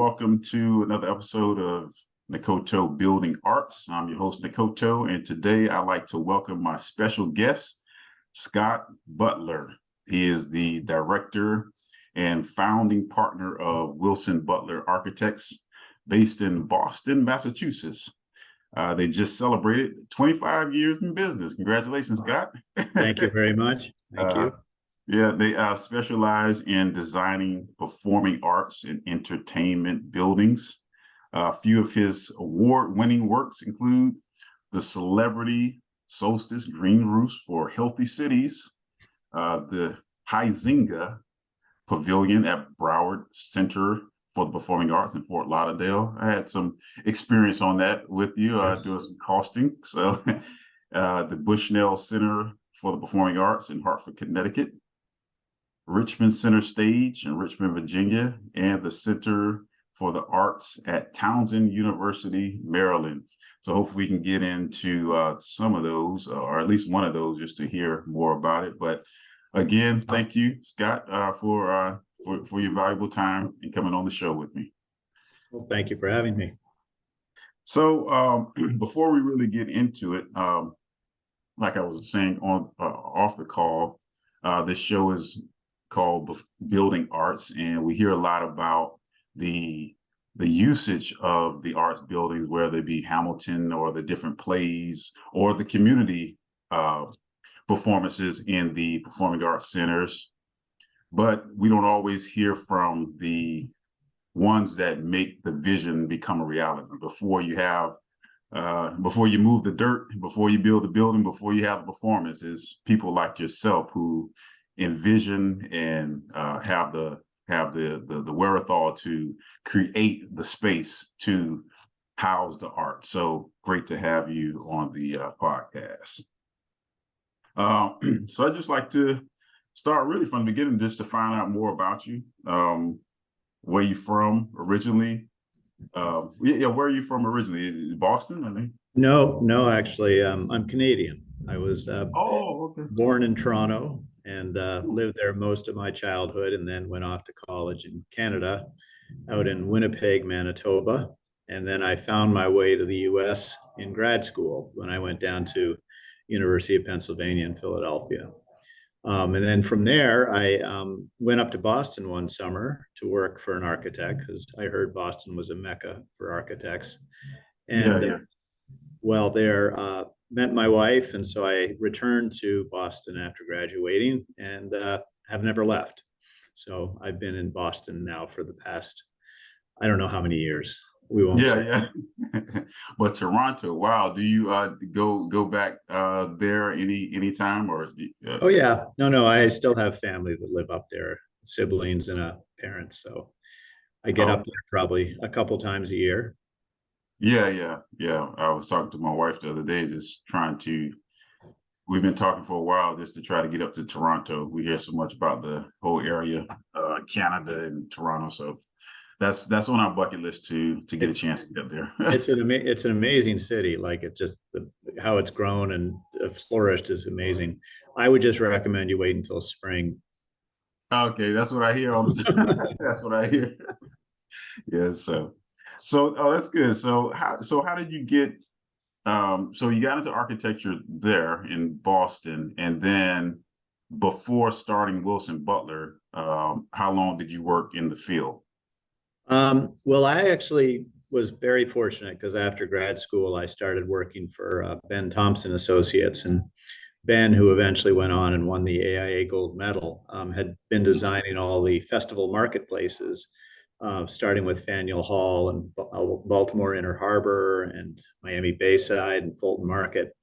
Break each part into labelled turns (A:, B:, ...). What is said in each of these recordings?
A: welcome to another episode of Nakoto Building Arts. I'm your host, Nakoto, and today I'd like to welcome my special guest, Scott Butler. He is the director and founding partner of Wilson Butler Architects, based in Boston, Massachusetts. They just celebrated 25 years in business. Congratulations, Scott.
B: Thank you very much. Thank you.
A: Yeah, they specialize in designing performing arts and entertainment buildings. A few of his award-winning works include the Celebrity Solstice Green Roofs for Healthy Cities, the Huizinga Pavilion at Broward Center for the Performing Arts in Fort Lauderdale. I had some experience on that with you,
B: Yes.
A: doing some costing. So the Bushnell Center for the Performing Arts in Hartford, Connecticut, Richmond Center Stage in Richmond, Virginia, and the Center for the Arts at Townsend University, Maryland. So hopefully we can get into some of those, or at least one of those, just to hear more about it. But again, thank you, Scott, for your valuable time and coming on the show with me.
B: Well, thank you for having me.
A: So before we really get into it, like I was saying on off the call, this show is called Building Arts, and we hear a lot about the usage of the arts buildings, whether it be Hamilton or the different plays or the community performances in the performing arts centers. But we don't always hear from the ones that make the vision become a reality. Before you move the dirt, before you build the building, before you have the performances, people like yourself who envision and have the wherewithal to create the space to house the art. So great to have you on the podcast. So I'd just like to start really from the beginning, just to find out more about you. Where you from originally? Where are you from originally? Boston, I think.
B: No, actually, I'm Canadian. I was
A: okay.
B: born in Toronto and lived there most of my childhood, and then went off to college in Canada, out in Winnipeg, Manitoba. And then I found my way to the US in grad school when I went down to University of Pennsylvania in Philadelphia. And then from there, I went up to Boston one summer to work for an architect, because I heard Boston was a mecca for architects. And well, there met my wife, and so I returned to Boston after graduating, and have never left. So I've been in Boston now for the past, I don't know how many years. We won't say.
A: Yeah. But Toronto, wow. Do you go back there any time, or?
B: Oh yeah, no. I still have family that live up there, siblings and parents. So I get up there probably a couple times a year.
A: Yeah. I was talking to my wife the other day, just we've been talking for a while just to try to get up to Toronto. We hear so much about the whole area, Canada and Toronto. So that's on our bucket list to get a chance to get there.
B: It's an amazing city. Like how it's grown and flourished is amazing. I would just recommend you wait until spring.
A: Okay, that's what I hear all the time. That's what I hear. Yeah, so that's good. So how did you get so you got into architecture there in Boston, and then before starting Wilson Butler, how long did you work in the field?
B: Well, I actually was very fortunate, because after grad school, I started working for Ben Thompson Associates, and Ben, who eventually went on and won the AIA gold medal, had been designing all the festival marketplaces, starting with Faneuil Hall and Baltimore Inner Harbor and Miami Bayside and Fulton Market.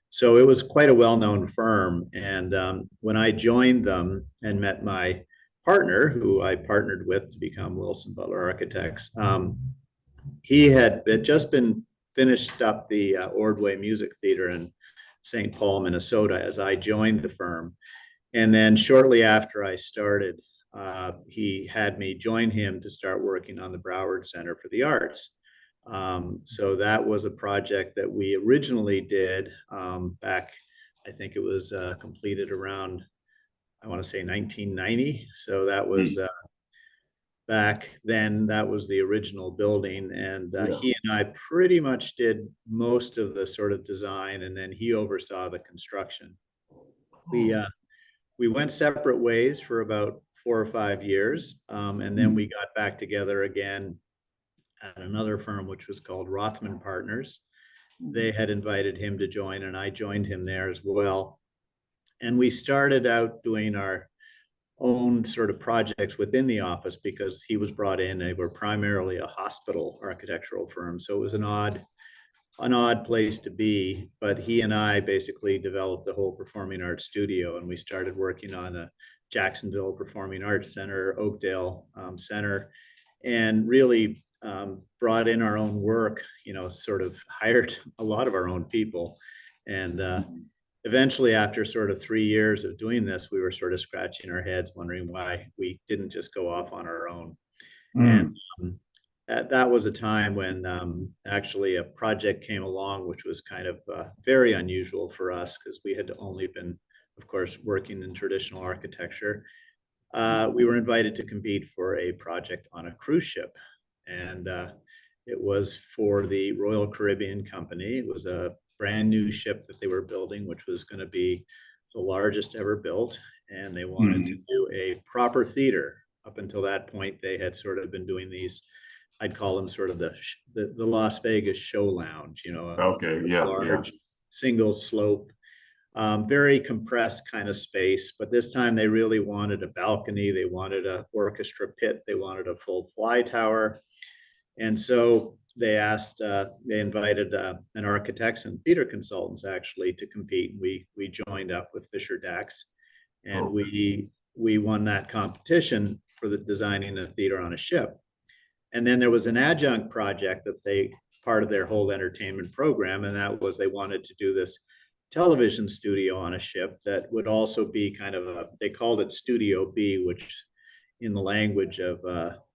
B: So it was quite a well-known firm. And when I joined them and met my partner, who I partnered with to become Wilson Butler Architects, he had just been finished up the Ordway Music Theater in St. Paul, Minnesota, as I joined the firm. And then shortly after I started, he had me join him to start working on the Broward Center for the Arts. So that was a project that we originally did back, I think it was completed around, I want to say 1990. So that was back then, that was the original building, and
A: Yeah.
B: he and I pretty much did most of the sort of design, and then he oversaw the construction. We
A: Oh.
B: we went separate ways for about 4 or 5 years, and then we
A: Mm.
B: got back together again at another firm, which was called Rothman Partners. They
A: Mm.
B: had invited him to join, and I joined him there as well. And we started out doing our own sort of projects within the office because he was brought in. They were primarily a hospital architectural firm, so it was an odd place to be. But he and I basically developed the whole performing arts studio, and we started working on a Jacksonville Performing Arts Center, Oakdale Center, and really brought in our own work. Sort of hired a lot of our own people, and
A: Mm.
B: eventually, after sort of 3 years of doing this, we were sort of scratching our heads, wondering why we didn't just go off on our own. And
A: Mm.
B: that was a time when actually a project came along, which was kind of very unusual for us because we had only been, of course, working in traditional architecture. We were invited to compete for a project on a cruise ship, and it was for the Royal Caribbean Company. It was a brand new ship that they were building, which was going to be the largest ever built, and they wanted to
A: Mm.
B: do a proper theater. Up until that point, they had sort of been doing these, I'd call them sort of the Las Vegas show lounge, a
A: Okay. Yeah. Yeah.
B: large single slope, very compressed kind of space. But this time they really wanted a balcony. They wanted a orchestra pit. They wanted a full fly tower. And so they invited an architects and theater consultants actually to compete. We joined up with Fisher Dax, and
A: Okay.
B: we won that competition for the designing a theater on a ship. And then there was an adjunct project that they part of their whole entertainment program, and that was they wanted to do this television studio on a ship that would also be kind of they called it Studio B, which in the language of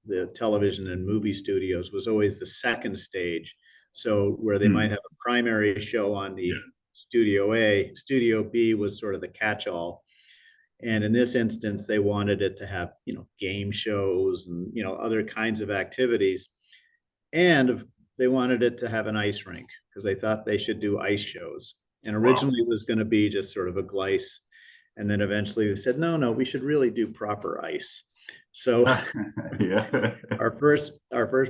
B: the television and movie studios was always the second stage. So where they might
A: Mm.
B: have a primary show on
A: Yeah.
B: the Studio A, Studio B was sort of the catch-all. And in this instance, they wanted it to have, game shows and, other kinds of activities. And they wanted it to have an ice rink because they thought they should do ice shows. And
A: Wow.
B: originally it was going to be just sort of a glice. And then eventually they said, no, no, we should really do proper ice. So
A: Yeah.
B: our first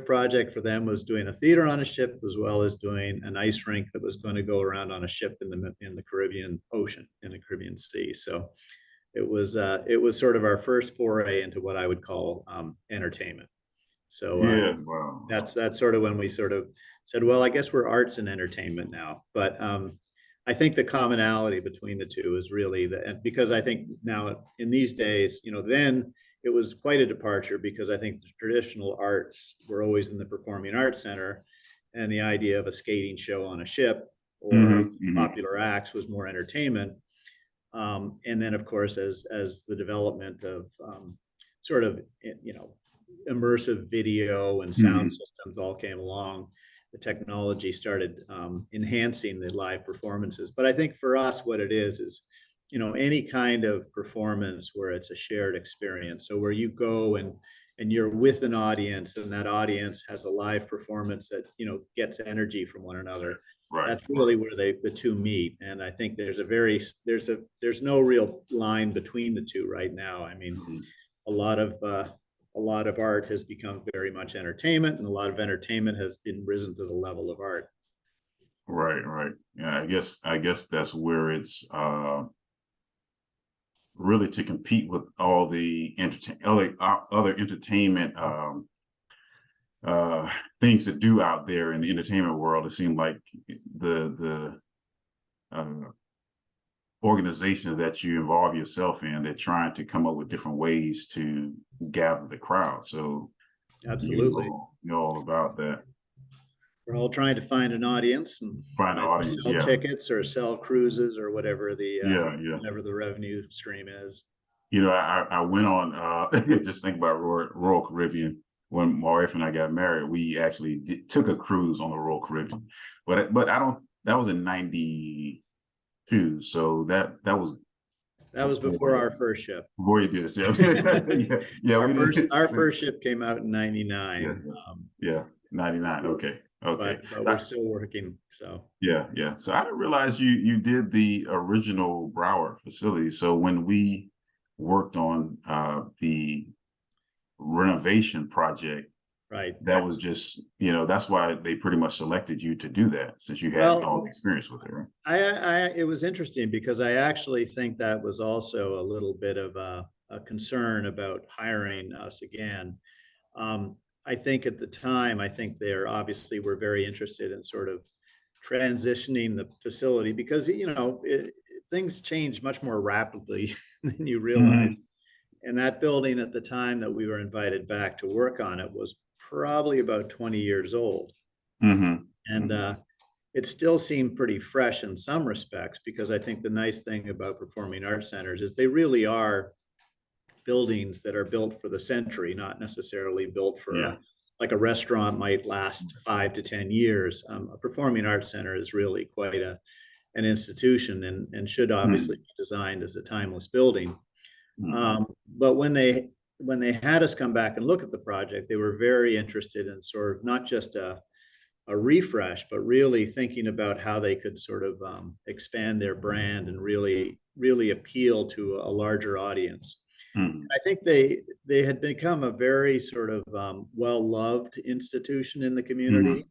B: project for them was doing a theater on a ship as well as doing an ice rink that was going to go around on a ship in the Caribbean Ocean, in the Caribbean Sea. So it was sort of our first foray into what I would call entertainment. So
A: Yeah. Wow.
B: that's sort of when we sort of said, well, I guess we're arts and entertainment now. But I think the commonality between the two is really because I think now in these days, then it was quite a departure because I think the traditional arts were always in the Performing Arts Center, and the idea of a skating show on a ship or
A: Hmm. Hmm.
B: popular acts was more entertainment. And then, of course, as the development of sort of immersive video and sound
A: Hmm.
B: systems all came along, the technology started enhancing the live performances. But I think for us, what it is any kind of performance where it's a shared experience. So where you go and you're with an audience, and that audience has a live performance that gets energy from one another.
A: Right.
B: That's
A: Right.
B: really where the two meet. And I think there's no real line between the two right now. I mean,
A: Mhm.
B: a lot of art has become very much entertainment, and a lot of entertainment has been risen to the level of art.
A: Right. Right. Yeah. I guess that's where it's really to compete with all the other entertainment uh, things to do out there in the entertainment world. It seemed like the organizations that you involve yourself in, they're trying to come up with different ways to gather the crowd. So
B: Absolutely.
A: you know all about that.
B: We're all trying to find an audience and
A: Find the
B: either
A: audience.
B: sell
A: Yeah.
B: tickets or sell cruises or
A: Yeah. Yeah.
B: whatever the revenue stream is.
A: I went on just think about Royal Caribbean. When my wife and I got married, we actually took a cruise on the Royal Caribbean, but I don't. That was in '92, so that was
B: That was before our first ship.
A: Before you did this, yeah, yeah, yeah, we did.
B: Our first ship came out in
A: Yeah,
B: '99,
A: yeah, 99. Okay, okay.
B: but we're still working. So
A: Yeah, yeah. So I didn't realize you did the original Broward facility. So when we worked on the renovation project,
B: right.
A: that was just, that's why they pretty much selected you to do that since you had all the
B: Well,
A: experience with it, right?
B: it was interesting because I actually think that was also a little bit of a concern about hiring us again. Um, I think at the time, I think they're obviously were very interested in sort of transitioning the facility because things change much more rapidly than you realize.
A: Mm-hmm.
B: And that building at the time that we were invited back to work on it was probably about 20 years old.
A: Mm-hmm.
B: And it still seemed pretty fresh in some respects because I think the nice thing about performing arts centers is they really are buildings that are built for the century, not necessarily built for
A: Yeah.
B: like a restaurant might last 5 to 10 years. A performing arts center is really quite an institution and should obviously
A: Mm-hmm.
B: be designed as a timeless building.
A: Mm-hmm.
B: But when they had us come back and look at the project, they were very interested in sort of not just a refresh, but really thinking about how they could sort of expand their brand and really appeal to a larger audience.
A: Mm-hmm.
B: I think they had become a very sort of well-loved institution in the community,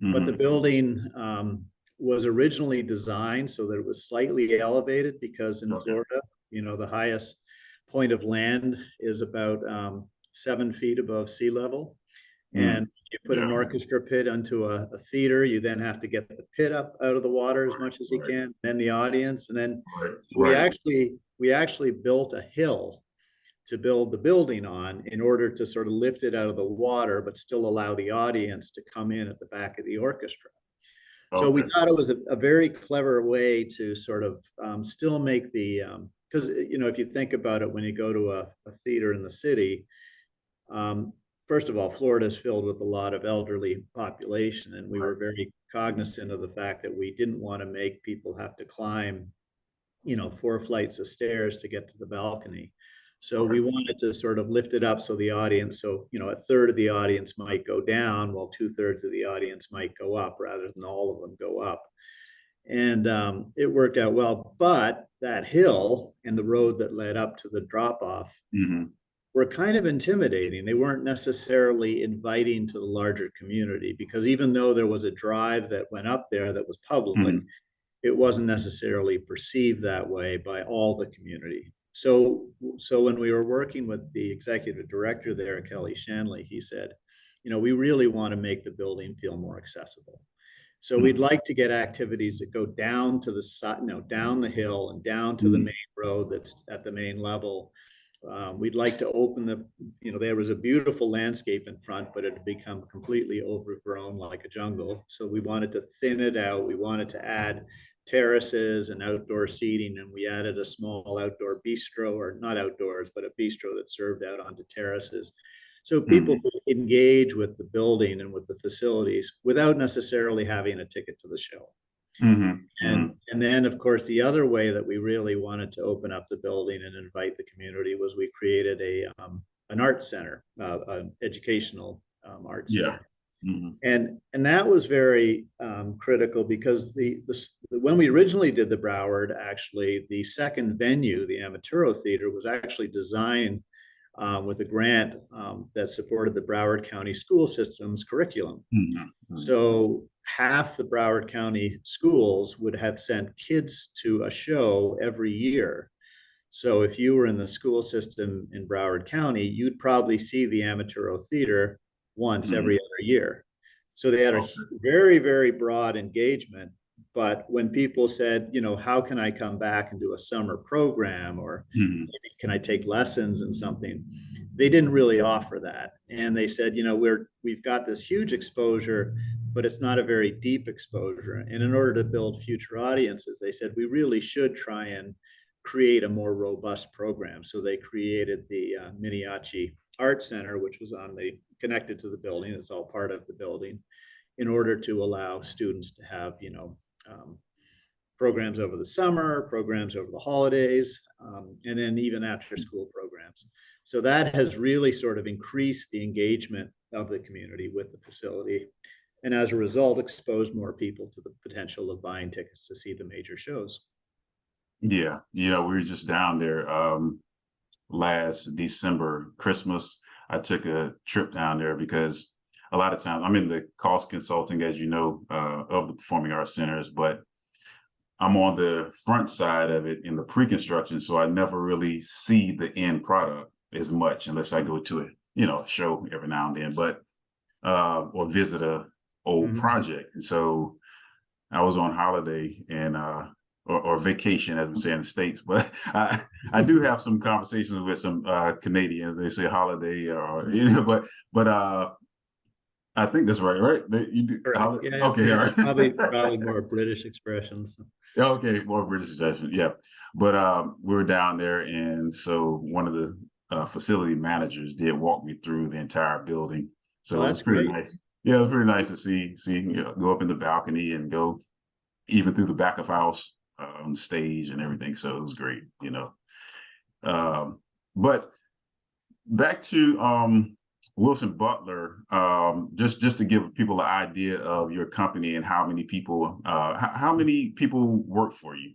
A: Mm-hmm.
B: but the
A: Mm-hmm.
B: building was originally designed so that it was slightly elevated because in
A: Okay.
B: Florida, the highest point of land is about 7 feet above sea level.
A: Mm-hmm.
B: And you put an
A: Yeah.
B: orchestra pit onto a theater, you then have to get the pit up out of the water as much as you
A: Right.
B: can, then the audience, and then
A: Right.
B: we
A: Right.
B: actually built a hill to build the building on in order to sort of lift it out of the water, but still allow the audience to come in at the back of the orchestra. So we
A: Okay.
B: thought it was a very clever way to sort of still make the, because, if you think about it, when you go to a theater in the city, um, first of all, Florida is filled with a lot of elderly population, and we
A: Right.
B: were very cognizant of the fact that we didn't want to make people have to climb 4 flights of stairs to get to the balcony. So we
A: Right.
B: wanted to sort of lift it up so the audience, so a third of the audience might go down while 2/3 of the audience might go up rather than all of them go up. And it worked out well. But that hill and the road that led up to the drop off
A: Mm-hmm.
B: were kind of intimidating. They weren't necessarily inviting to the larger community because even though there was a drive that went up there that was public,
A: Mm-hmm.
B: it wasn't necessarily perceived that way by all the community. So when we were working with the executive director there, Kelly Shanley, he said, we really want to make the building feel more accessible. So we'd
A: Mm-hmm.
B: like to get activities that go down to the side, down the hill and down to the
A: Mm-hmm.
B: main road that's at the main level. We'd like to open there was a beautiful landscape in front, but it had become completely overgrown like a jungle. So we wanted to thin it out. We wanted to add terraces and outdoor seating, and we added a small outdoor bistro, or not outdoors, but a bistro that served out onto terraces. So people
A: Mm-hmm.
B: could engage with the building and with the facilities without necessarily having a ticket to the show.
A: Mm-hmm.
B: And then, of course, the other way that we really wanted to open up the building and invite the community was we created an arts center, an educational arts
A: Yeah.
B: center.
A: Mm-hmm.
B: And that was very critical because when we originally did the Broward, actually, the second venue, the Amaturo Theater, was actually designed with a grant that supported the Broward County school system's curriculum.
A: Mm-hmm.
B: So half the Broward County schools would have sent kids to a show every year. So if you were in the school system in Broward County, you'd probably see the Amaturo Theater once
A: Mm-hmm.
B: every other year. So they had a
A: Okay.
B: very, very broad engagement. But when people said, how can I come back and do a summer program, or
A: Mm-hmm.
B: maybe can I take lessons in something? They didn't really offer that. And they said, we've got this huge exposure, but it's not a very deep exposure. And in order to build future audiences, they said, we really should try and create a more robust program. So they created the Miniachi Art Center, which was connected to the building. It's all part of the building, in order to allow students to have, um, programs over the summer, programs over the holidays, and then even after school programs. So that has really sort of increased the engagement of the community with the facility. And as a result, exposed more people to the potential of buying tickets to see the major shows.
A: Yeah, we were just down there last December, Christmas. I took a trip down there because a lot of times I'm in the cost consulting, as you know, of the performing arts centers, but I'm on the front side of it in the pre-construction, so I never really see the end product as much unless I go to a show every now and then, but or visit a old project. And so I was on holiday and or vacation, as we say in the States, but I do have some conversations with some Canadians. They say holiday, or but I think that's right, right? You do
B: Correct. Yeah,
A: okay, all right.
B: probably more British expressions.
A: Yeah, okay, more British suggestion. Yeah. But we were down there, and so one of the facility managers did walk me through the entire building.
B: Oh,
A: So it was
B: that's
A: pretty
B: great.
A: nice. Yeah, it was pretty nice to see, go up in the balcony and go even through the back of house on the stage and everything. So it was great. But back to Wilson Butler, just to give people an idea of your company and how many people work for you.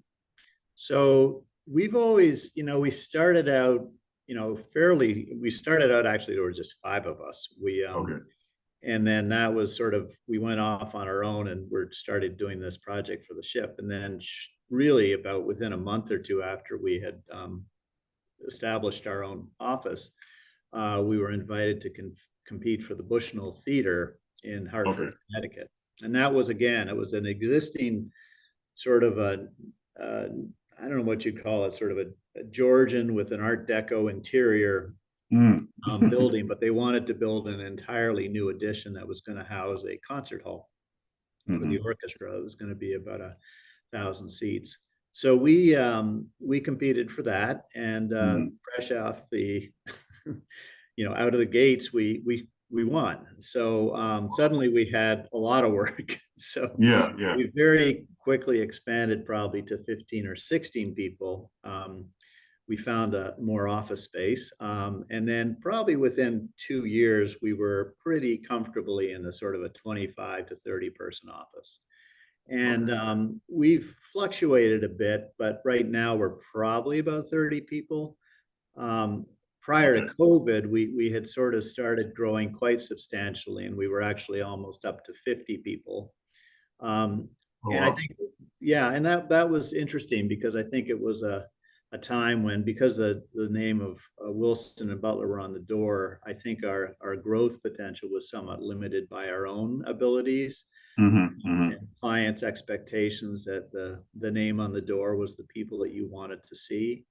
B: So we've always, we started out, we started out actually, there were just five of us.
A: Okay.
B: And then that was sort of, we went off on our own and we started doing this project for the ship. And then really about within a month or two after we had established our own office, we were invited to compete for the Bushnell Theater in Hartford,
A: Okay.
B: Connecticut. And that was, again, it was an existing sort of I don't know what you'd call it, sort of a Georgian with an Art Deco interior building, but they wanted to build an entirely new addition that was going to house a concert hall for the orchestra. It was going to be about 1,000 seats. So we competed for that, and fresh off the, out of the gates, we won. So suddenly we had a lot of work. So
A: yeah.
B: we very quickly expanded probably to 15 or 16 people. We found more office space. And then probably within 2 years, we were pretty comfortably in the sort of a 25 to 30 person office. And we've fluctuated a bit, but right now we're probably about 30 people. Prior to COVID, we had sort of started growing quite substantially, and we were actually almost up to 50 people. And I think, and that was interesting because I think it was a time when, because the name of Wilson and Butler were on the door, I think our growth potential was somewhat limited by our own abilities and clients' expectations that the name on the door was the people that you wanted to see.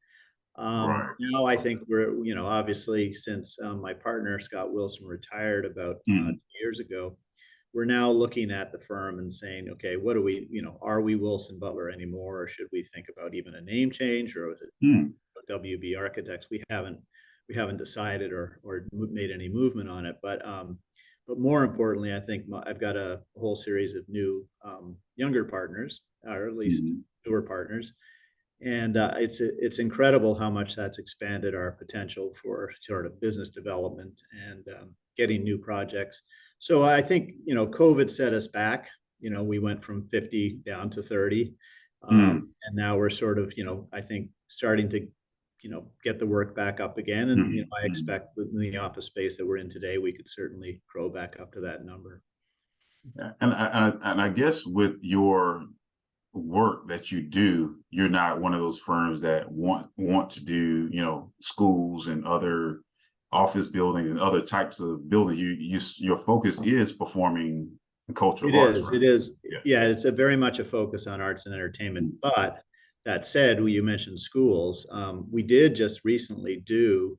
B: Now I think we're, obviously since my partner, Scott Wilson, retired about 2 years ago, we're now looking at the firm and saying, okay, what do we, are we Wilson Butler anymore? Or should we think about even a name change, or is it WB Architects? We haven't decided or made any movement on it. But more importantly, I think I've got a whole series of new younger partners, or at least newer partners. And it's incredible how much that's expanded our potential for sort of business development and getting new projects. So I think, COVID set us back. We went from 50 down to 30. And now we're sort of, I think starting to, get the work back up again. And, I expect within the office space that we're in today, we could certainly grow back up to that number.
A: And I guess with your work that you do, you're not one of those firms that want to do, schools and other office buildings and other types of buildings. Your focus is performing cultural arts.
B: It is. Yeah, it's very much a focus on arts and entertainment. But that said, you mentioned schools. We did just recently do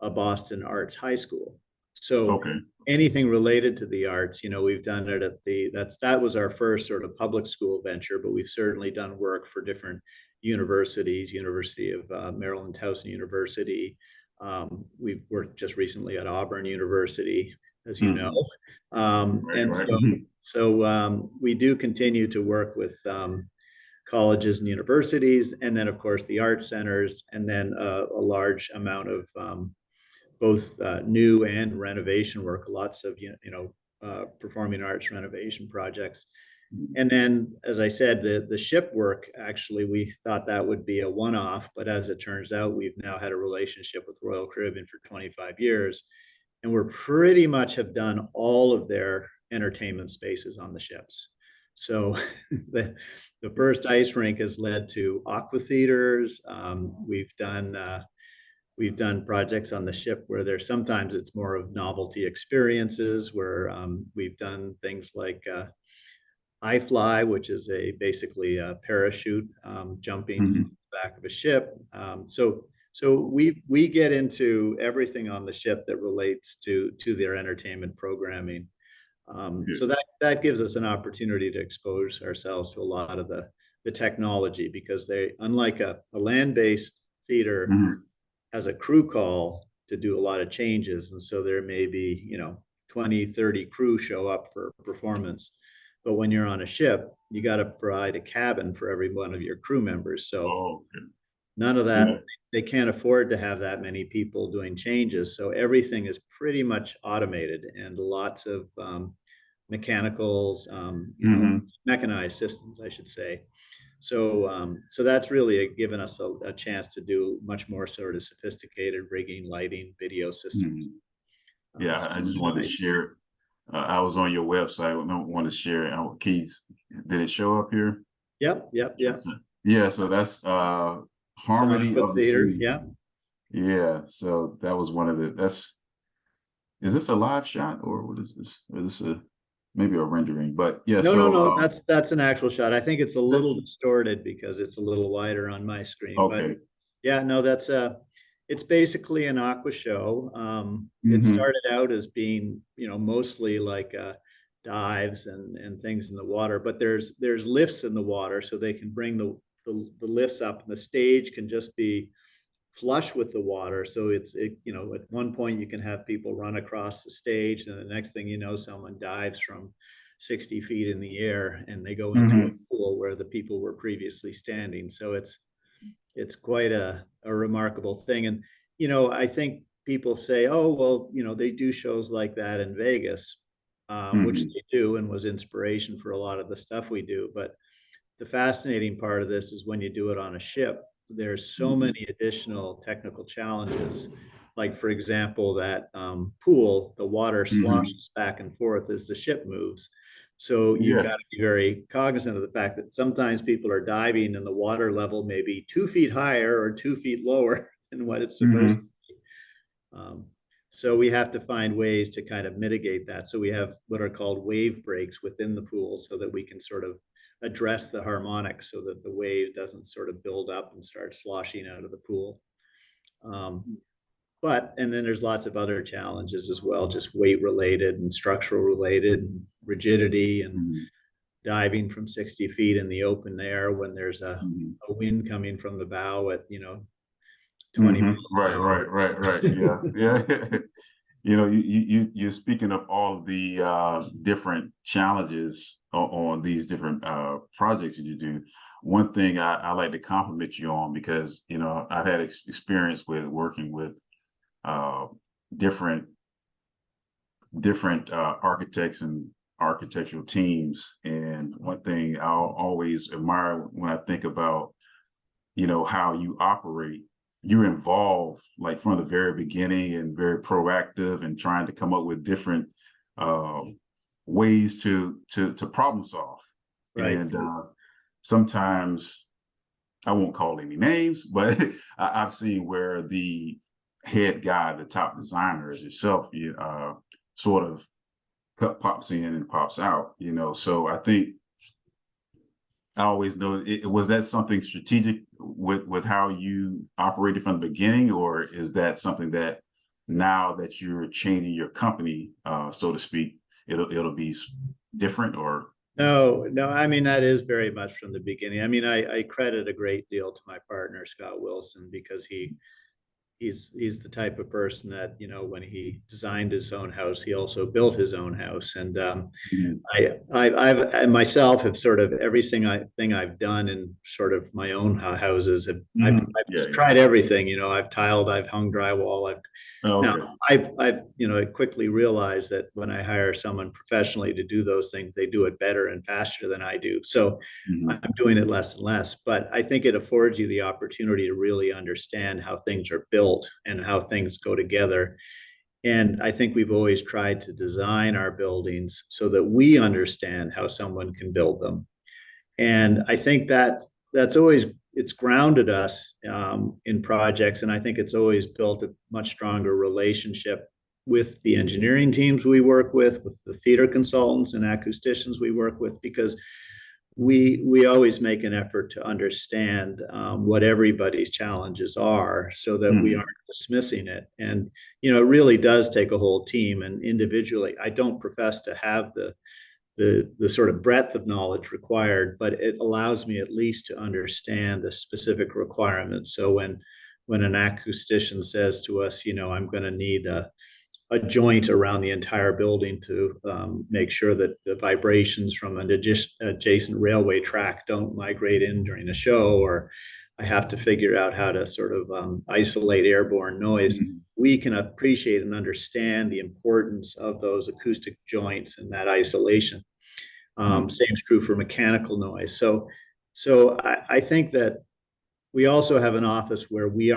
B: a Boston Arts High School. So anything related to the arts, we've done it at that was our first sort of public school venture, but we've certainly done work for different universities, University of Maryland, Towson University. We've worked just recently at Auburn University, as you know. So we do continue to work with colleges and universities, and then of course the art centers, and then a large amount of both new and renovation work, lots of performing arts renovation projects. And then, as I said, the ship work, actually, we thought that would be a one-off, but as it turns out, we've now had a relationship with Royal Caribbean for 25 years, and we're pretty much have done all of their entertainment spaces on the ships. So the first ice rink has led to aqua theaters. We've done projects on the ship where there's sometimes it's more of novelty experiences, where we've done things like iFly, which is basically a parachute jumping
A: Mm-hmm.
B: back of a ship. So we get into everything on the ship that relates to their entertainment programming. So that gives us an opportunity to expose ourselves to a lot of the technology, because they, unlike a land-based theater,
A: Mm-hmm.
B: has a crew call to do a lot of changes. And so there may be, 20, 30 crew show up for performance. But when you're on a ship, you got to provide a cabin for every one of your crew members. So
A: Oh, okay.
B: none of
A: Yeah.
B: that, they can't afford to have that many people doing changes. So everything is pretty much automated, and lots of mechanicals,
A: Mm-hmm.
B: mechanized systems, I should say. So that's really given us a chance to do much more sort of sophisticated rigging, lighting, video systems.
A: Mm-hmm. Yeah, I just wanted to share it. I was on your website. I don't want to share it. Keys, did it show up here?
B: Yep.
A: Yeah, so that's Harmony of the
B: Theater,
A: Sea.
B: yeah.
A: Yeah, so that was one of is this a live shot, or what is this? Or is this maybe a rendering? But yeah,
B: No. That's an actual shot. I think it's a little distorted because it's a little wider on my screen. But
A: okay.
B: yeah, no, it's basically an aqua show. It
A: Mm-hmm.
B: started out as being, mostly like dives and things in the water, but there's lifts in the water, so they can bring the lifts up, and the stage can just be flush with the water. So at one point you can have people run across the stage, and the next thing you know, someone dives from 60 feet in the air and they go into a
A: Mm-hmm.
B: pool where the people were previously standing. So it's quite a remarkable thing. And I think people say, oh, well, they do shows like that in Vegas, which
A: Mm-hmm.
B: they do, and was inspiration for a lot of the stuff we do. But the fascinating part of this is when you do it on a ship, there's so
A: Mm-hmm.
B: many additional technical challenges. Like, for example, that pool, the water
A: Mm-hmm.
B: sloshes back and forth as the ship moves. So you've
A: Yeah.
B: got to be very cognizant of the fact that sometimes people are diving and the water level may be 2 feet higher or 2 feet lower than what it's supposed to
A: Mm-hmm.
B: be. So we have to find ways to kind of mitigate that. So we have what are called wave breaks within the pool, so that we can sort of address the harmonics so that the wave doesn't sort of build up and start sloshing out of the pool. And then there's lots of other challenges as well, just weight related and structural related, and rigidity, and
A: Mm-hmm.
B: diving from 60 feet in the open air when there's a
A: Mm-hmm.
B: wind coming from the bow at 20
A: Mm-hmm.
B: miles
A: Right,
B: an hour.
A: right. Yeah, yeah. You're speaking of all of the different challenges on these different projects that you do. One thing I like to compliment you on, because I've had experience with working with uh, different architects and architectural teams, and one thing I'll always admire when I think about how you operate. You're involved like from the very beginning, and very proactive, and trying to come up with different uh, ways to problem solve.
B: Right.
A: And sometimes, I won't call any names, but I've seen where the head guy, the top designer, is yourself, sort of pops in and pops out. So I think I always know was that something strategic with how you operated from the beginning, or is that something that now that you're changing your company, so to speak, it'll be different? Or
B: No. I mean, that is very much from the beginning. I mean, I credit a great deal to my partner, Scott Wilson, because he's the type of person that, when he designed his own house, he also built his own house. And
A: Mhm.
B: I myself have sort of everything thing I've done in sort of my own houses.
A: Mhm. Yeah,
B: I've
A: yeah.
B: tried everything. I've tiled, I've hung drywall.
A: Oh,
B: Now
A: okay.
B: I've quickly realized that when I hire someone professionally to do those things, they do it better and faster than I do. So
A: Mhm.
B: I'm doing it less and less. But I think it affords you the opportunity to really understand how things are built and how things go together. And I think we've always tried to design our buildings so that we understand how someone can build them. And I think that that's always it's grounded us in projects, and I think it's always built a much stronger relationship with the engineering teams we work with the theater consultants and acousticians we work with, because we always make an effort to understand what everybody's challenges are, so that we
A: Mhm.
B: aren't dismissing it. And it really does take a whole team. And individually, I don't profess to have the sort of breadth of knowledge required, but it allows me at least to understand the specific requirements. So when an acoustician says to us, I'm going to need a joint around the entire building to make sure that the vibrations from an adjacent railway track don't migrate in during a show, or I have to figure out how to sort of isolate airborne noise.
A: Mhm.
B: We can appreciate and understand the importance of those acoustic joints and that isolation.
A: Mhm.
B: Same is true for mechanical noise. So I think that we also have an office where we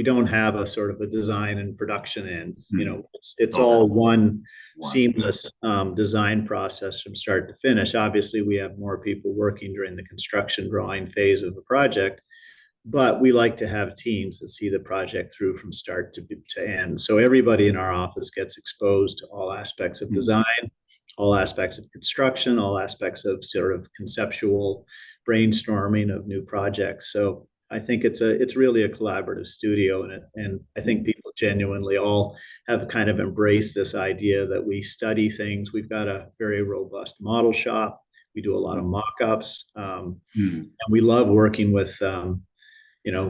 B: don't have a sort of a design and production end.
A: Mhm.
B: It's
A: Okay.
B: all one
A: One.
B: seamless design process from start to finish. Obviously, we have more people working during the construction drawing phase of the project, but we like to have teams that see the project through from start to end. So everybody in our office gets exposed to all aspects of
A: Mhm.
B: design, all aspects of construction, all aspects of sort of conceptual brainstorming of new projects. So I think it's really a collaborative studio, and I think people genuinely all have kind of embraced this idea that we study things. We've got a very robust model shop. We do a lot of
A: Mhm.
B: mock-ups,
A: Mhm.
B: and we love working with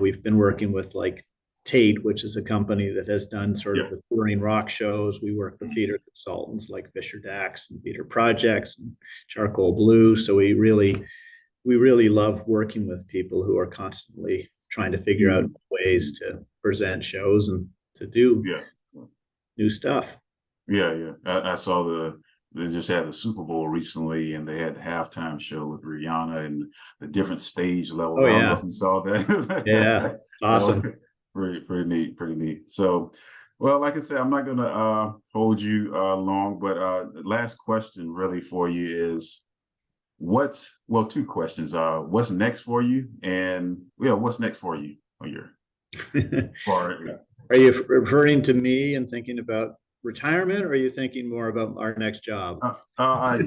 B: we've been working with like Tate, which is a company that has done sort of
A: Yeah.
B: the touring rock shows. We work with
A: Mhm.
B: theater consultants like Fisher Dax and Theater Projects and Charcoal Blue. So we really love working with people who are constantly trying to figure out
A: Mhm.
B: ways to present shows and to do
A: Yeah.
B: new stuff.
A: Yeah, yeah. I saw they just had the Super Bowl recently, and they had the halftime show with Rihanna and the different stage levels.
B: Oh
A: I don't know
B: yeah,
A: if you saw
B: yeah,
A: that. That was
B: awesome.
A: pretty neat, pretty neat. So, well, like I said, I'm not gonna hold you long, but the last question really for you is two questions. What's next for you? And yeah, what's next for you on your for
B: Are you referring to me and thinking about retirement, or are you thinking more about our next job?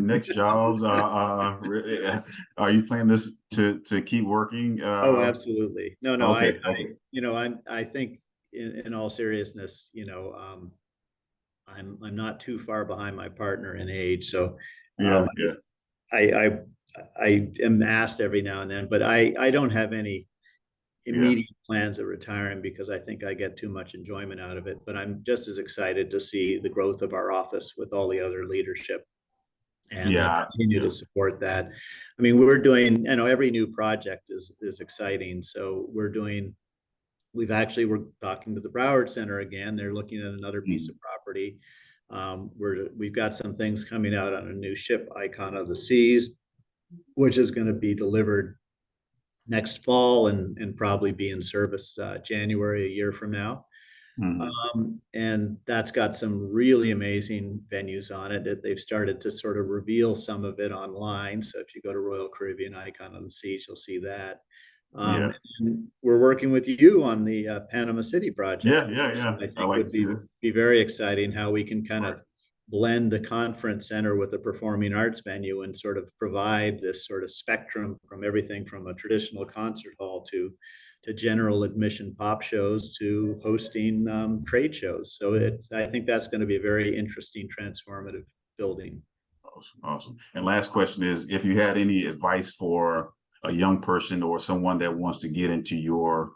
A: next jobs? Are you planning this to keep working?
B: Oh, absolutely. No, no,
A: Okay, okay,
B: I think in all seriousness, I'm not too far behind my partner in age, so
A: yeah,
B: um,
A: yeah,
B: I, I I am asked every now and then, but I don't have any
A: yeah,
B: immediate plans of retiring, because I think I get too much enjoyment out of it. But I'm just as excited to see the growth of our office with all the other leadership, and
A: yeah,
B: continue
A: yeah.
B: to support that. I mean, we're doing, every new project is exciting. So we're talking to the Broward Center again. They're looking at another piece
A: Mm,
B: of property. We've got some things coming out on a new ship, Icon of the Seas, which is going to be delivered next fall, and probably be in service January a year from now.
A: mm,
B: And that's got some really amazing venues on it. They've started to sort of reveal some of it online. So if you go to Royal Caribbean Icon of the Seas, you'll see that.
A: yeah,
B: And we're working with you on the Panama City project,
A: yeah, yeah, yeah.
B: I
A: I
B: think
A: like to
B: would
A: see that.
B: be very exciting, how we can kind
A: Right.
B: of blend the conference center with the performing arts venue, and sort of provide this sort of spectrum from everything from a traditional concert hall to general admission pop shows to hosting trade shows. So I think that's going to be a very interesting, transformative building.
A: Awesome, awesome. And last question is, if you had any advice for a young person or someone that wants to get into your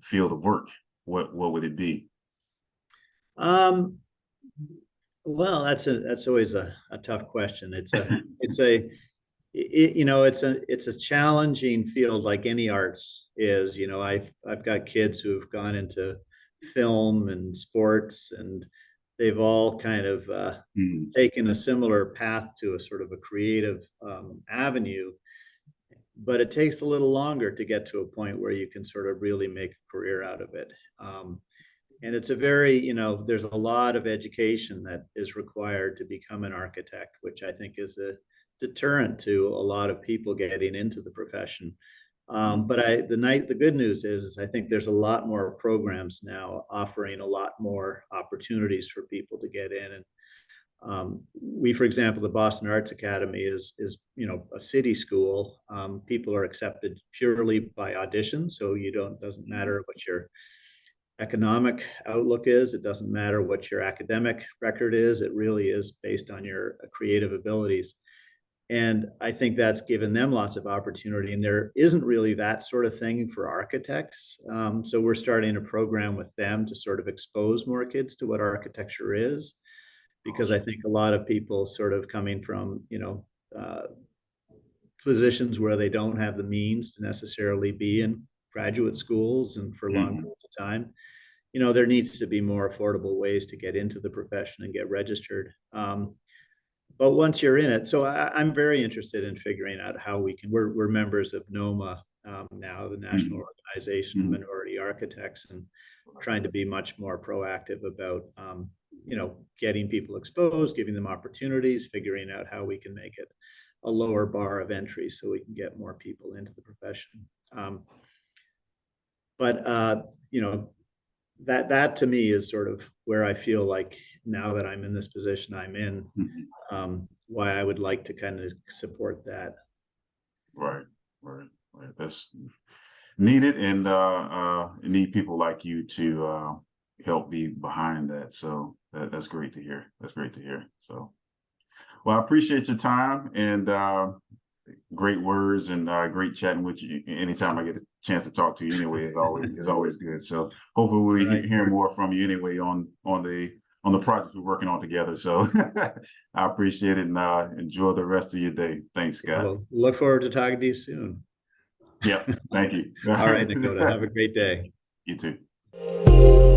A: field of work, what would it be?
B: Um, well, that's always a tough question. It's a challenging field, like any arts is. I've got kids who've gone into film and sports, and they've all kind of
A: Mm,
B: taken a similar path to a sort of a creative avenue. But it takes a little longer to get to a point where you can sort of really make a career out of it. And it's a very, there's a lot of education that is required to become an architect, which I think is a deterrent to a lot of people getting into the profession.
A: mm,
B: But the good news is I think there's a lot more programs now offering a lot more opportunities for people to get in. And for example, the Boston Arts Academy is a city school. People are accepted purely by audition, so doesn't matter what your economic outlook is. It doesn't matter what your academic record is. It really is based on your creative abilities. And I think that's given them lots of opportunity. And there isn't really that sort of thing for architects. So we're starting a program with them to sort of expose more kids to what architecture is, because I
A: awesome.
B: think a lot of people sort of coming from, uh, positions where they don't have the means to necessarily be in graduate schools and for long
A: Mhm,
B: periods of time, there needs to be more affordable ways to get into the profession and get registered. But once you're in it, so I'm very interested in figuring out how we're members of NOMA now, the National
A: mhm,
B: Organization of
A: mhm.
B: Minority Architects, and trying to be much more proactive about, getting people exposed, giving them opportunities, figuring out how we can make it a lower bar of entry so we can get more people into the profession. Um, but that to me is sort of where I feel like now that I'm in this position I'm in,
A: Mhm.
B: why I would like to kind of support that.
A: Right, right, right. That's needed, and need people like you to help be behind that. So that's great to hear. That's great to hear. So, well, I appreciate your time and great words and great chatting with you. Anytime I get a chance to talk to you, anyway, is always good. So hopefully we
B: All right.
A: hear more from you anyway on the projects we're working on together. So I appreciate it and enjoy the rest of your day. Thanks, Scott.
B: Well, look forward to talking to you soon.
A: Yep. Thank you.
B: All right, Dakota. Have a great day.
A: You too.